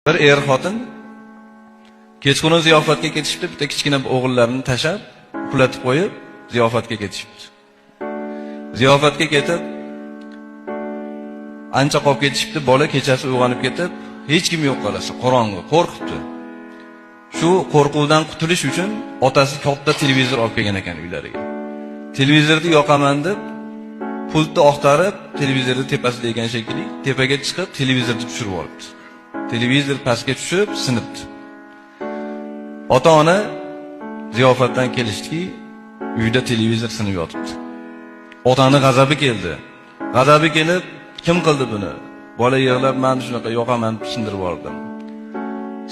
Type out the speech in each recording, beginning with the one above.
Bir xotin kechqurun ziyofatga ketishibdi, bitta kichkina o'g'illarini tashab, uxlatib qo'yib, ziyofatga ketishibdi. Ziyofatga ketib, ancha qolib ketishibdi, bola kechasi uyg'onib ketib, hech kim yo'q qolasi, qorong'i, qo'rqibdi. Shu qo'rquvdan qutulish uchun otasi katta televizor olib kelgan ekan uylariga. Televizorni yoqaman deb, pultni oqtarib, televizorni tepasida ekan shekilli, tepaga chiqib, televizorni tushirib olibdi. Televizor pastga tushib, sinibdi. Ota-ona ziyofatdan kelishdiki, uyda televizor sinib yotibdi. Otani g'azabi keldi. G'azabi kelib, kim qildi buni? Bola yig'lab, "Men shunaqa yoqaman" deb sindirib oldim.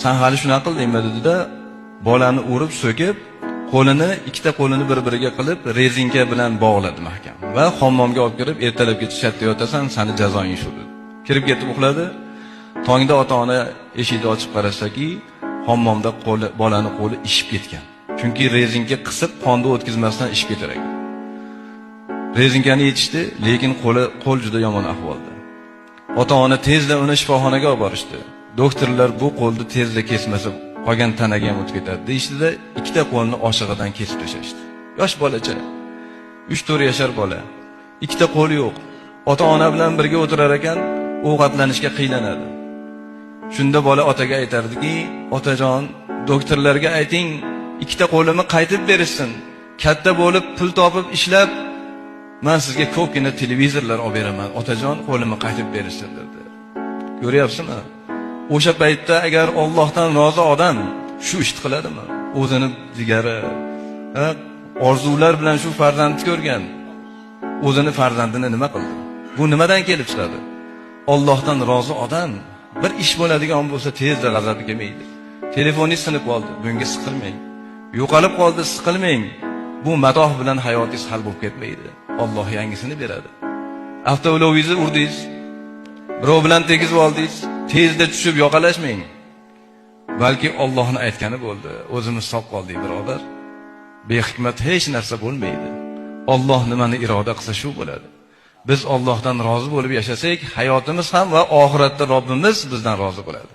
"Sen hali shunaqa qildingmi?" dedi-da, bolani urib, so'kib, qo'lini, ikkita qo'lini bir-biriga qilib, rezinka bilan bog'ladi mahkam va hammomga olib kirib, ertalabgacha shatda yotasan, seni jazoing shu dedi. Kirib ketib uxladi. Tongda ota-ona eshikni ochib qarashsaki, hammomda bolani qo'li ishib ketgan. Chunki rezinka qisib, qonni o'tkazmasdan ishib ketar ekan. Rezinkani yechishdi, lekin qo'l juda yomon ahvolda. Ota-ona tezda uni shifoxonaga olib borishdi. Doktorlar bu qo'lni tezda kesmasa, qolgan tanaga ham o'tib ketadi deyishdi-da, ikkita qo'lni oshig'idan kesib tashlashdi. Yosh bolacha, 3-4 yashar bola. Ikkita qo'li yo'q. Ota-ona bilan birga o'tirar ekan, ovqatlanishga qiynaladi. Shunda bola otaga aytardiki, "Otajon, doktorlarga ayting, ikkita qo'limni qaytib berishsin. Katta bo'lib, pul topib ishlab, men sizga ko'pgina televizorlar olib beraman. Otajon, qo'limni qaytib berishsin" dedi. Ko'ryapsizmi? O'sha paytda agar Allohdan rozi odam shu ishni qiladimi? O'zini jigari, orzular bilan shu farzandni ko'rgan. O'zini farzandini nima qildi? Bu nimadan kelib chiqadi? Allohdan rozi odam bir ish bo'ladigan bo'lsa tezda g'azabi kelmaydi. Telefoningiz sinib qoldi, bunga siqilmang. Yo'qolib qoldi, siqilmang. Bu matoh bilan hayotingiz hal bo'lib ketmaydi. Alloh yangisini beradi. Avtoulovingizni urdingiz, birov bilan tegizib oldingiz, tezda tushib yoqalashmang. Balki Allohning aytgani bo'ldi. O'zimiz sog' qoldik, birodar. Behikmat hech narsa bo'lmaydi. Alloh nimani iroda qilsa shu bo'ladi. Biz Allohdan rozi bo'lib yashasak, hayotimiz ham va oxiratda Robbimiz bizdan rozi bo'ladi.